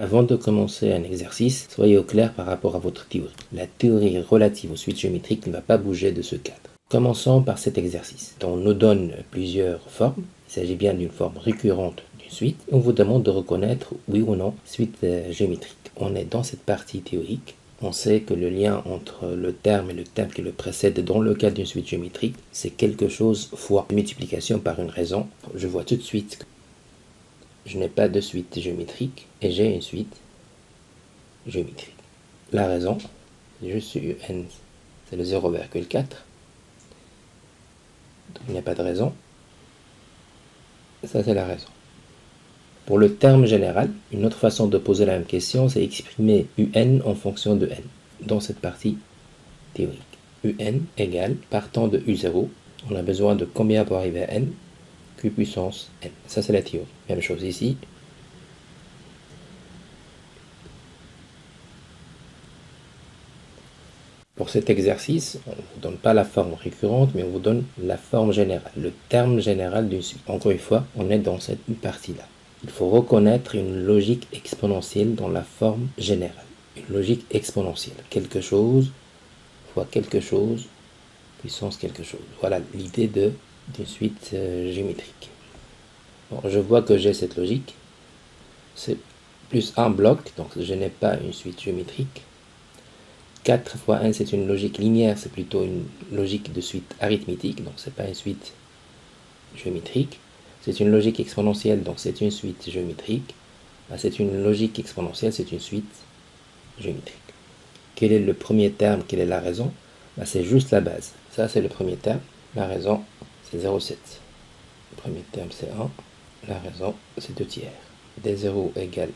Avant de commencer un exercice, soyez au clair par rapport à votre théorie. La théorie relative aux suites géométriques ne va pas bouger de ce cadre. Commençons par cet exercice. On nous donne plusieurs formes. Il s'agit bien d'une forme récurrente d'une suite. On vous demande de reconnaître, oui ou non, suite géométrique. On est dans cette partie théorique. On sait que le lien entre le terme et le terme qui le précède dans le cas d'une suite géométrique, c'est quelque chose fois multiplication par une raison. Je vois tout de suite que je n'ai pas de suite géométrique et j'ai une suite géométrique. La raison, c'est juste UN, c'est le 0,4. Donc il n'y a pas de raison. Ça, c'est la raison. Pour le terme général, une autre façon de poser la même question, c'est exprimer UN en fonction de N, dans cette partie théorique. UN égale, partant de U0, on a besoin de combien pour arriver à N? Q puissance N. Ça, c'est la théorie. Même chose ici. Pour cet exercice, on ne vous donne pas la forme récurrente, mais on vous donne la forme générale, le terme général d'une suite. Encore une fois, on est dans cette partie-là. Il faut reconnaître une logique exponentielle dans la forme générale. Une logique exponentielle. Quelque chose fois quelque chose, puissance quelque chose. Voilà l'idée d'une suite géométrique. Bon, je vois que j'ai cette logique. C'est plus un bloc, donc je n'ai pas une suite géométrique. 4 fois 1, c'est une logique linéaire, c'est plutôt une logique de suite arithmétique, donc c'est pas une suite géométrique. C'est une logique exponentielle, donc c'est une suite géométrique. C'est une logique exponentielle, c'est une suite géométrique. Quel est le premier terme? Quelle est la raison? C'est juste la base. Ça, c'est le premier terme. La raison, c'est 0,7. Le premier terme, c'est 1. La raison, c'est 2 tiers. D0 égale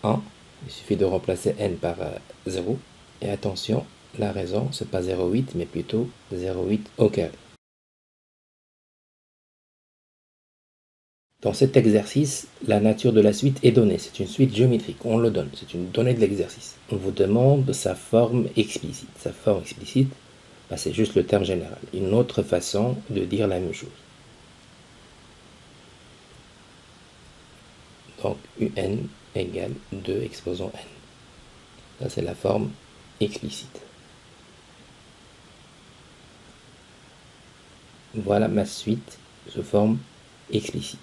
1. Il suffit de remplacer n par 0. Et attention, la raison, c'est pas 0,8, mais plutôt 0,8 au carré. Dans cet exercice, la nature de la suite est donnée. C'est une suite géométrique, on le donne. C'est une donnée de l'exercice. On vous demande sa forme explicite. Sa forme explicite, c'est juste le terme général. Une autre façon de dire la même chose. Donc, UN égale 2 exposant n. Ça, c'est la forme explicite. Voilà ma suite sous forme explicite.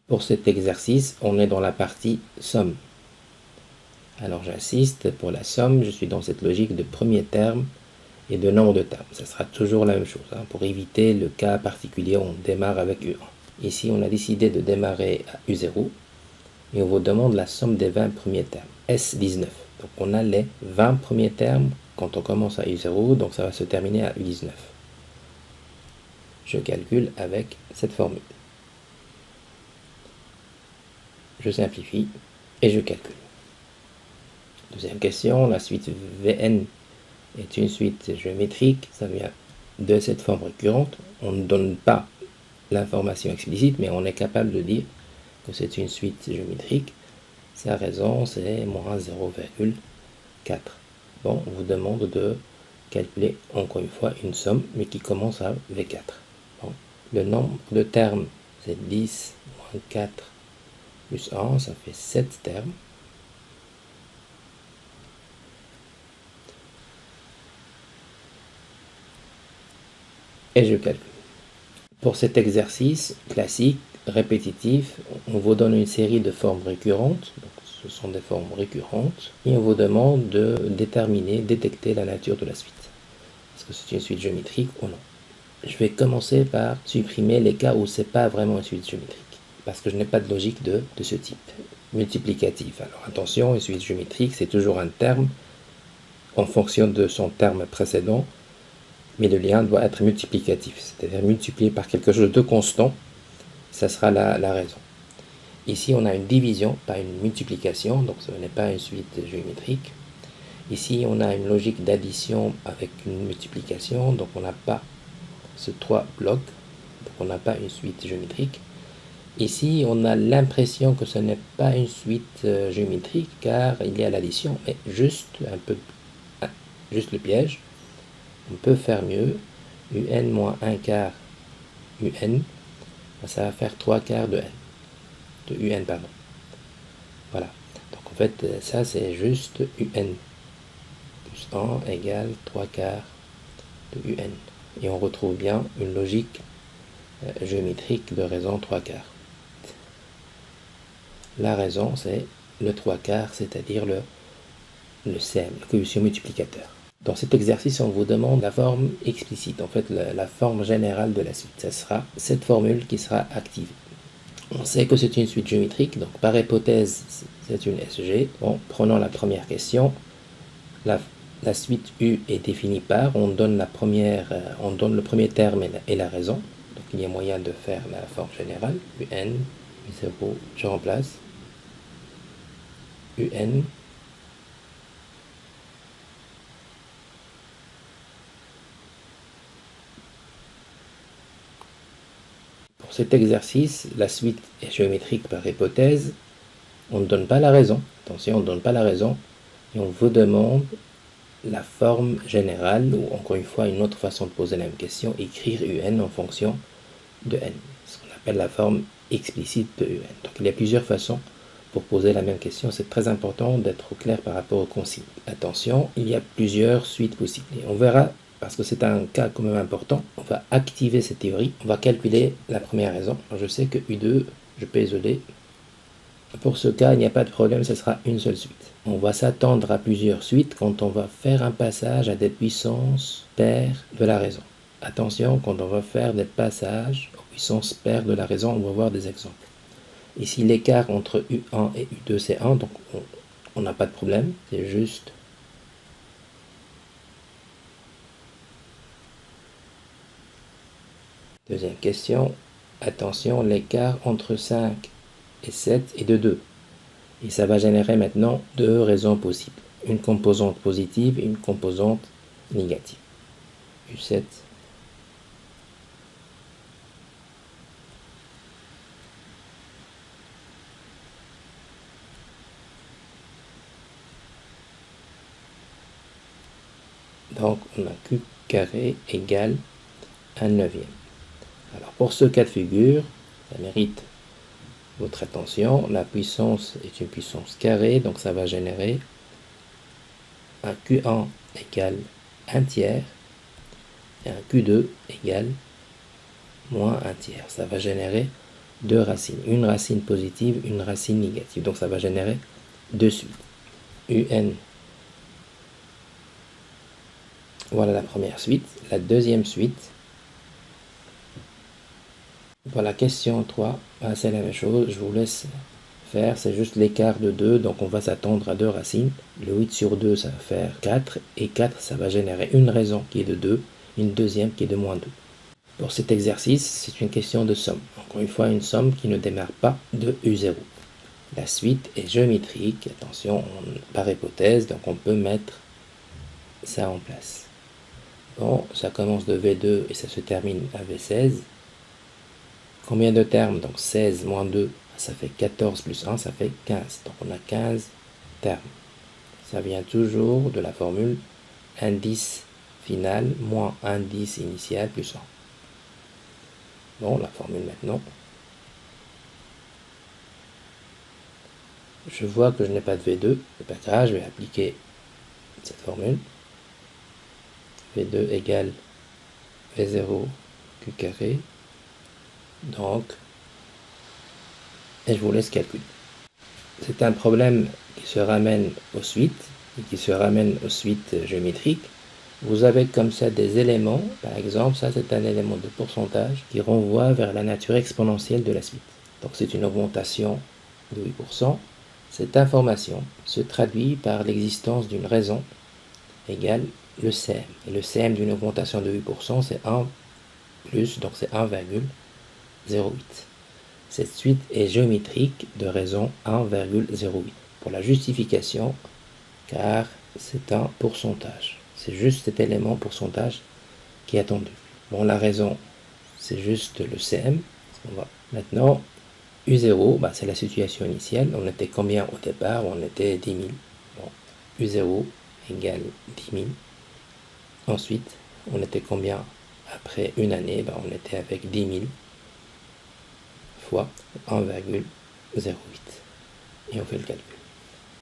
Pour cet exercice, on est dans la partie somme. Alors j'insiste, pour la somme, je suis dans cette logique de premier terme et de nombre de termes. Ça sera toujours la même chose. Pour éviter le cas particulier, on démarre avec U1. Ici, on a décidé de démarrer à U0 et on vous demande la somme des 20 premiers termes. S19. Donc on a les 20 premiers termes quand on commence à U0, donc ça va se terminer à U19. Je calcule avec cette formule. Je simplifie et je calcule. Deuxième question, la suite Vn est une suite géométrique, ça vient de cette forme récurrente. On ne donne pas l'information explicite, mais on est capable de dire que c'est une suite géométrique. Sa raison, c'est moins 0,4. Bon, on vous demande de calculer encore une fois une somme, mais qui commence à V4. Bon. Le nombre de termes, c'est 10 moins 4 plus 1, ça fait 7 termes. Et je calcule. Pour cet exercice classique, répétitif, on vous donne une série de formes récurrentes. Donc, ce sont des formes récurrentes. Et on vous demande de détecter la nature de la suite. Est-ce que c'est une suite géométrique ou non? Je vais commencer par supprimer les cas où ce n'est pas vraiment une suite géométrique. Parce que je n'ai pas de logique de ce type. Multiplicatif. Alors attention, une suite géométrique, c'est toujours un terme en fonction de son terme précédent, mais le lien doit être multiplicatif, c'est-à-dire multiplié par quelque chose de constant, ça sera la raison. Ici, on a une division, pas une multiplication, donc ce n'est pas une suite géométrique. Ici, on a une logique d'addition avec une multiplication, donc on n'a pas ces 3 blocs, donc on n'a pas une suite géométrique. Ici, on a l'impression que ce n'est pas une suite géométrique, car il y a l'addition, mais juste le piège. On peut faire mieux. Un moins 1 quart un, ça va faire 3 quarts de n. De un, pardon. Voilà. fait, ça c'est juste UN. Plus 1 égale 3/4 de UN. Et on retrouve bien une logique géométrique de raison 3/4. La raison, c'est le 3/4, c'est-à-dire le CM, le coefficient multiplicateur. Dans cet exercice, on vous demande la forme explicite, en fait la forme générale de la suite. Ce sera cette formule qui sera activée. On sait que c'est une suite géométrique, donc par hypothèse, c'est une SG. Bon, prenons la première question. La suite U est définie par, on donne le premier terme et la raison. Donc il y a moyen de faire la forme générale. UN, U0, je remplace. UN. Pour cet exercice, la suite est géométrique par hypothèse. On ne donne pas la raison. Attention, on ne donne pas la raison. Et on vous demande la forme générale, ou encore une fois, une autre façon de poser la même question, écrire UN en fonction de N. Ce qu'on appelle la forme explicite de UN. Donc il y a plusieurs façons pour poser la même question. C'est très important d'être au clair par rapport aux consignes. Attention, il y a plusieurs suites possibles. Et on verra, parce que c'est un cas quand même important, on va activer cette théorie. On va calculer la première raison. Je sais que U2, je peux isoler. Pour ce cas, il n'y a pas de problème, ce sera une seule suite. On va s'attendre à plusieurs suites quand on va faire un passage à des puissances paires de la raison. Attention, quand on va faire des passages aux puissances paires de la raison, on va voir des exemples. Ici, l'écart entre U1 et U2, c'est 1, donc on n'a pas de problème, c'est juste deuxième question. Attention, l'écart entre 5 et 7 est de 2. Et ça va générer maintenant deux raisons possibles. Une composante positive et une composante négative. U7. Donc on a Q carré égale 1/9. Alors pour ce cas de figure, ça mérite votre attention. La puissance est une puissance carrée, donc ça va générer un Q1 égale 1/3 et un Q2 égale moins 1/3. Ça va générer deux racines, une racine positive, une racine négative. Donc ça va générer deux suites. UN. Voilà la première suite. La deuxième suite, voilà, question 3, c'est la même chose, je vous laisse faire, c'est juste l'écart de 2, donc on va s'attendre à deux racines. Le 8 sur 2, ça va faire 4, et 4, ça va générer une raison qui est de 2, une deuxième qui est de moins 2. Pour cet exercice, c'est une question de somme. Encore une fois, une somme qui ne démarre pas de U0. La suite est géométrique, attention, par hypothèse, donc on peut mettre ça en place. Bon, ça commence de V2 et ça se termine à V16. Combien de termes? Donc 16 moins 2, ça fait 14 plus 1, ça fait 15. Donc on a 15 termes. Ça vient toujours de la formule indice final moins indice initial plus 1. Bon, la formule maintenant. Je vois que je n'ai pas de V2, c'est pas grave, je vais appliquer cette formule. V2 égale V0 Q carré. Donc, et je vous laisse calculer. C'est un problème qui se ramène aux suites, et qui se ramène aux suites géométriques. Vous avez comme ça des éléments, par exemple, ça c'est un élément de pourcentage qui renvoie vers la nature exponentielle de la suite. Donc c'est une augmentation de 8%. Cette information se traduit par l'existence d'une raison égale le CM. Et le CM d'une augmentation de 8%, c'est 1 plus, donc c'est 1,08. Cette suite est géométrique de raison 1,08. Pour la justification, car c'est un pourcentage. C'est juste cet élément pourcentage qui est attendu. Bon, la raison, c'est juste le CM. Maintenant, U0, c'est la situation initiale. On était combien au départ? On était 10 000. Bon, U0 égale 10 000. Ensuite, on était combien après une année? On était avec 10 000 fois 1,08. Et on fait le calcul.